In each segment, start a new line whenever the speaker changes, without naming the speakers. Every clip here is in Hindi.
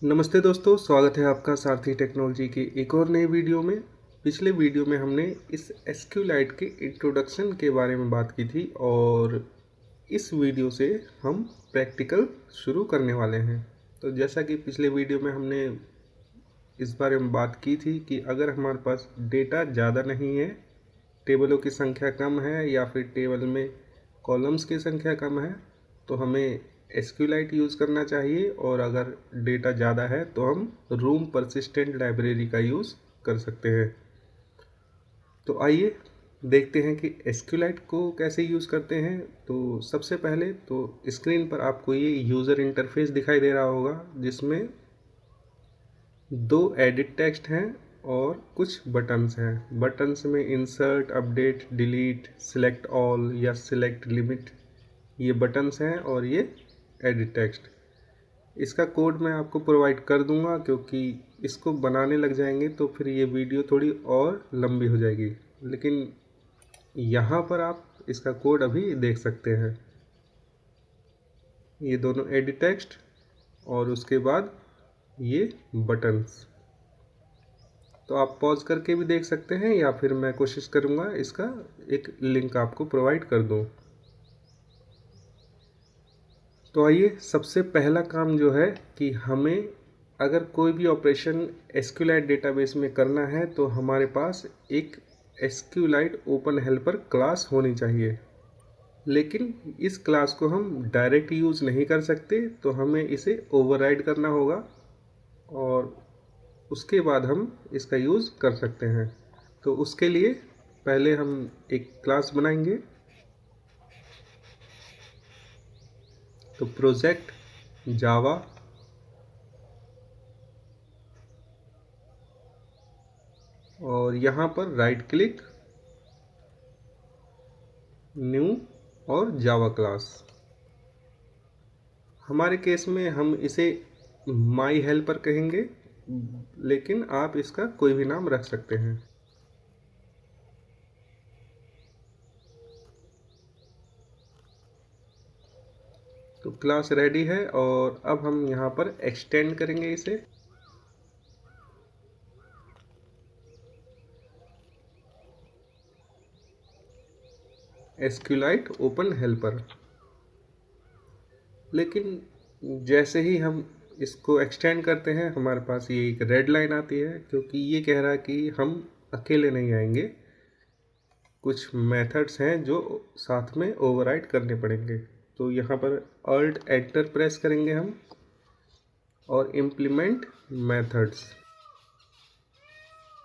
नमस्ते दोस्तों, स्वागत है आपका सारथी टेक्नोलॉजी की एक और नई वीडियो में। पिछले वीडियो में हमने इस एसक्यूलाइट के इंट्रोडक्शन के बारे में बात की थी और इस वीडियो से हम प्रैक्टिकल शुरू करने वाले हैं। तो जैसा कि पिछले वीडियो में हमने इस बारे में बात की थी कि अगर हमारे पास डेटा ज़्यादा नहीं है, टेबलों की संख्या कम है या फिर टेबल में कॉलम्स की संख्या कम है, तो हमें एसक्यूलाइट यूज़ करना चाहिए। और अगर डेटा ज़्यादा है तो हम रूम परसिस्टेंट लाइब्रेरी का यूज़ कर सकते हैं। तो आइए देखते हैं कि एसक्यूलाइट को कैसे यूज़ करते हैं। तो सबसे पहले तो स्क्रीन पर आपको ये यूज़र इंटरफेस दिखाई दे रहा होगा, जिसमें दो एडिट टेक्स्ट हैं और कुछ बटन्स हैं। बटन्स में insert, update, delete, select all या सिलेक्ट लिमिट, ये बटन्स हैं और ये एडिट टेक्स्ट। इसका कोड मैं आपको प्रोवाइड कर दूंगा, क्योंकि इसको बनाने लग जाएंगे तो फिर ये वीडियो थोड़ी और लंबी हो जाएगी। लेकिन यहाँ पर आप इसका कोड अभी देख सकते हैं, ये दोनों एडिट टेक्स्ट और उसके बाद ये बटन्स। तो आप पॉज करके भी देख सकते हैं या फिर मैं कोशिश करूँगा इसका एक लिंक आपको प्रोवाइड कर दूँ। तो आइए, सबसे पहला काम जो है कि हमें अगर कोई भी ऑपरेशन एसक्यूलाइट डेटाबेस में करना है तो हमारे पास एक एसक्यूलाइट ओपन हेल्पर क्लास होनी चाहिए। लेकिन इस क्लास को हम डायरेक्ट यूज़ नहीं कर सकते, तो हमें इसे ओवरराइड करना होगा और उसके बाद हम इसका यूज़ कर सकते हैं। तो उसके लिए पहले हम एक क्लास बनाएंगे। तो प्रोजेक्ट जावा और यहाँ पर राइट क्लिक, न्यू और जावा क्लास। हमारे केस में हम इसे माई हेल्पर कहेंगे, लेकिन आप इसका कोई भी नाम रख सकते हैं। तो क्लास रेडी है और अब हम यहाँ पर एक्सटेंड करेंगे इसे। SQLite open helper. लेकिन जैसे ही हम इसको एक्सटेंड करते हैं, हमारे पास ये एक रेड लाइन आती है, क्योंकि ये कह रहा है कि हम अकेले नहीं आएंगे, कुछ मेथड्स हैं जो साथ में ओवरराइड करने पड़ेंगे। तो यहाँ पर अल्ट एंटर प्रेस करेंगे हम और इम्प्लीमेंट मेथड्स।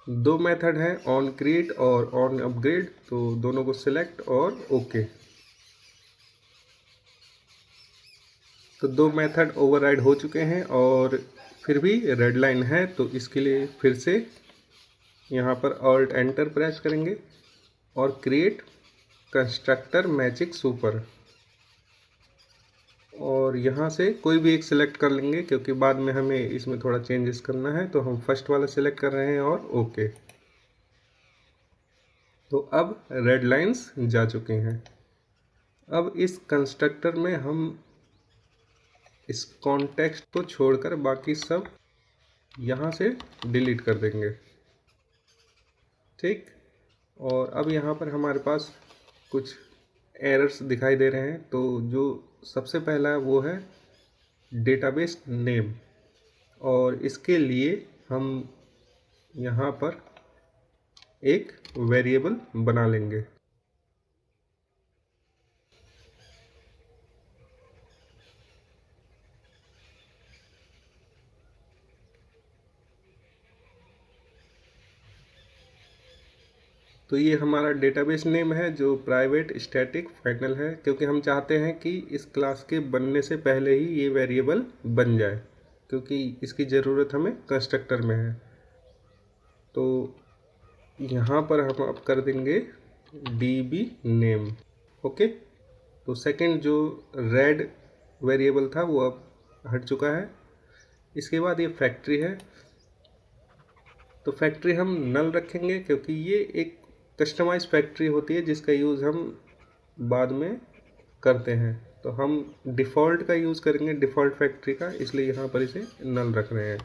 दो मेथड हैं, ऑन क्रिएट और ऑन अपग्रेड, तो दोनों को सिलेक्ट और ओके। तो दो मेथड ओवरराइड हो चुके हैं और फिर भी रेड लाइन है, तो इसके लिए फिर से यहाँ पर ऑल्ट एंटर प्रेस करेंगे और क्रिएट कंस्ट्रक्टर मैजिक सुपर, और यहाँ से कोई भी एक सिलेक्ट कर लेंगे, क्योंकि बाद में हमें इसमें थोड़ा चेंजेस करना है। तो हम फर्स्ट वाला सिलेक्ट कर रहे हैं और ओके। तो अब रेड लाइंस जा चुके हैं। अब इस कंस्ट्रक्टर में हम इस कॉन्टेक्स्ट को छोड़कर बाकी सब यहाँ से डिलीट कर देंगे, ठीक। और अब यहाँ पर हमारे पास कुछ एरर्स दिखाई दे रहे हैं। तो जो सबसे पहला है वो है डेटाबेस नेम, और इसके लिए हम यहाँ पर एक वेरिएबल बना लेंगे। तो ये हमारा डेटाबेस नेम है, जो प्राइवेट स्टैटिक फाइनल है, क्योंकि हम चाहते हैं कि इस क्लास के बनने से पहले ही ये वेरिएबल बन जाए, क्योंकि इसकी ज़रूरत हमें कंस्ट्रक्टर में है। तो यहाँ पर हम अब कर देंगे db नेम, ओके। तो सेकंड जो रेड वेरिएबल था वो अब हट चुका है। इसके बाद ये फैक्ट्री है, तो फैक्ट्री हम नल रखेंगे, क्योंकि ये एक कस्टमाइज फैक्ट्री होती है जिसका यूज़ हम बाद में करते हैं। तो हम डिफ़ॉल्ट का यूज़ करेंगे, डिफ़ॉल्ट फैक्ट्री का, इसलिए यहाँ पर इसे नल रख रहे हैं।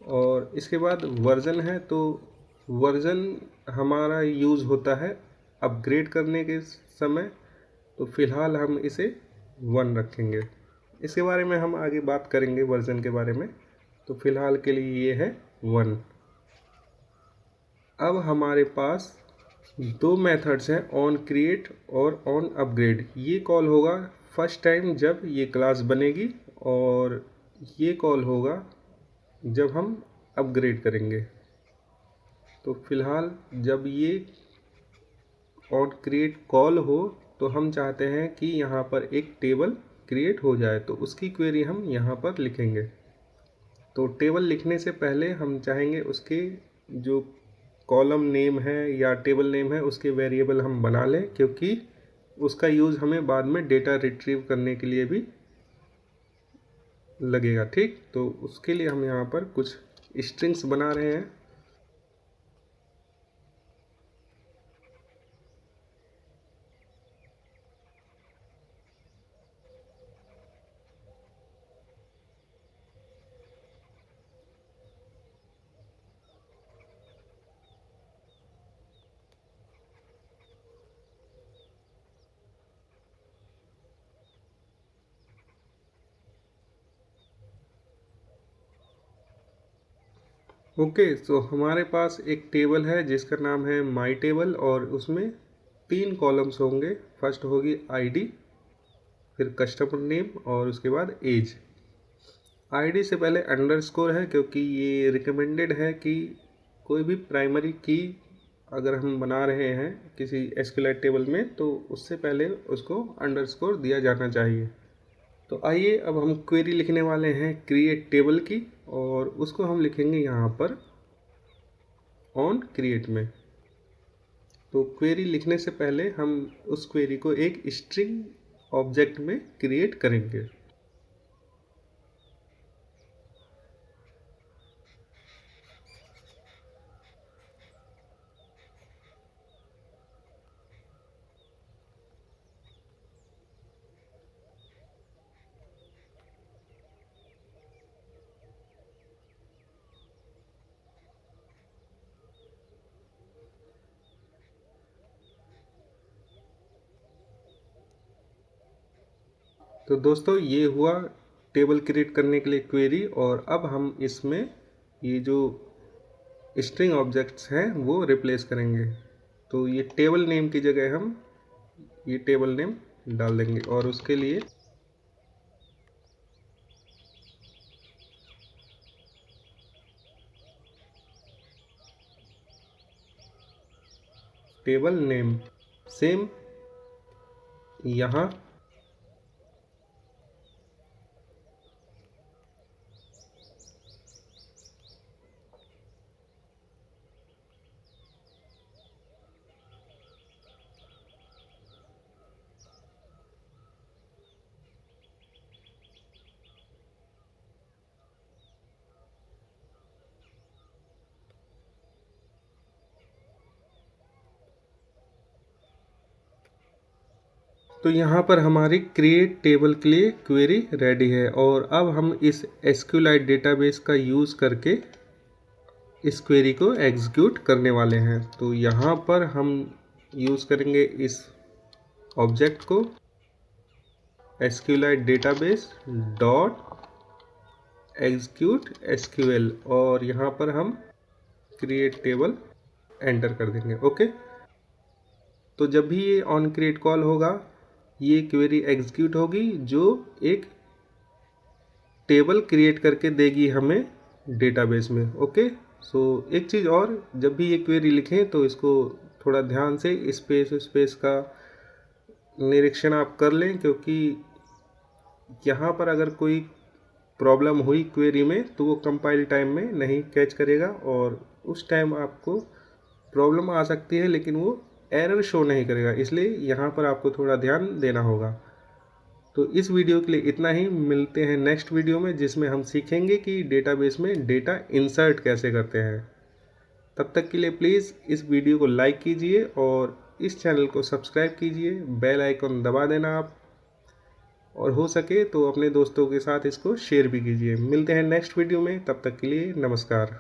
और इसके बाद वर्ज़न है, तो वर्ज़न हमारा यूज़ होता है अपग्रेड करने के समय, तो फ़िलहाल हम इसे 1 रखेंगे। इसके बारे में हम आगे बात करेंगे वर्ज़न के बारे में, तो फ़िलहाल के लिए ये है 1। अब हमारे पास 2 मेथड्स हैं, ऑन क्रिएट और ऑन अपग्रेड। ये कॉल होगा फर्स्ट टाइम जब ये क्लास बनेगी, और ये कॉल होगा जब हम अपग्रेड करेंगे। तो फ़िलहाल जब ये ऑन क्रिएट कॉल हो, तो हम चाहते हैं कि यहाँ पर एक टेबल क्रिएट हो जाए, तो उसकी क्वेरी हम यहाँ पर लिखेंगे। तो टेबल लिखने से पहले हम चाहेंगे उसके जो कॉलम नेम है या टेबल नेम है उसके वेरिएबल हम बना लें, क्योंकि उसका यूज़ हमें बाद में डेटा रिट्रीव करने के लिए भी लगेगा। ठीक, तो उसके लिए हम यहाँ पर कुछ स्ट्रिंग्स बना रहे हैं। ओके, तो हमारे पास एक टेबल है जिसका नाम है माई टेबल, और उसमें 3 कॉलम्स होंगे। फर्स्ट होगी आईडी, फिर कस्टमर नेम, और उसके बाद एज। आईडी से पहले अंडरस्कोर है, क्योंकि ये रिकमेंडेड है कि कोई भी प्राइमरी की अगर हम बना रहे हैं किसी एसक्यूएल टेबल में, तो उससे पहले उसको अंडरस्कोर दिया जाना चाहिए। तो आइए अब हम क्वेरी लिखने वाले हैं क्रिएट टेबल की, और उसको हम लिखेंगे यहाँ पर ऑन क्रिएट में। तो क्वेरी लिखने से पहले हम उस क्वेरी को एक स्ट्रिंग ऑब्जेक्ट में क्रिएट करेंगे। तो दोस्तों ये हुआ टेबल क्रिएट करने के लिए क्वेरी, और अब हम इसमें ये जो स्ट्रिंग ऑब्जेक्ट्स हैं वो रिप्लेस करेंगे। तो ये टेबल नेम की जगह हम ये टेबल नेम डाल देंगे, और उसके लिए टेबल नेम सेम यहाँ तो यहाँ पर हमारी क्रिएट टेबल के लिए क्वेरी रेडी है, और अब हम इस एसक्यूएलाइट डेटाबेस का यूज़ करके इस क्वेरी को एग्जीक्यूट करने वाले हैं। तो यहाँ पर हम यूज़ करेंगे इस ऑब्जेक्ट को एसक्यूएलाइट डेटाबेस डॉट एग्जीक्यूट एसक्यूएल, और यहाँ पर हम क्रिएट टेबल एंटर कर देंगे। ओके, तो जब भी ये ऑन क्रिएट कॉल होगा, ये क्वेरी एग्जीक्यूट होगी, जो एक टेबल क्रिएट करके देगी हमें डेटाबेस में। ओके, सो एक चीज़ और, जब भी ये क्वेरी लिखें तो इसको थोड़ा ध्यान से स्पेस का निरीक्षण आप कर लें, क्योंकि यहाँ पर अगर कोई प्रॉब्लम हुई क्वेरी में तो वो कंपाइल टाइम में नहीं कैच करेगा, और उस टाइम आपको प्रॉब्लम आ सकती है, लेकिन वो एरर शो नहीं करेगा। इसलिए यहाँ पर आपको थोड़ा ध्यान देना होगा। तो इस वीडियो के लिए इतना ही। मिलते हैं नेक्स्ट वीडियो में, जिसमें हम सीखेंगे कि डेटाबेस में डेटा इंसर्ट कैसे करते हैं। तब तक के लिए प्लीज़ इस वीडियो को लाइक कीजिए और इस चैनल को सब्सक्राइब कीजिए, बेल आइकन दबा देना आप, और हो सके तो अपने दोस्तों के साथ इसको शेयर भी कीजिए। मिलते हैं नेक्स्ट वीडियो में, तब तक के लिए नमस्कार।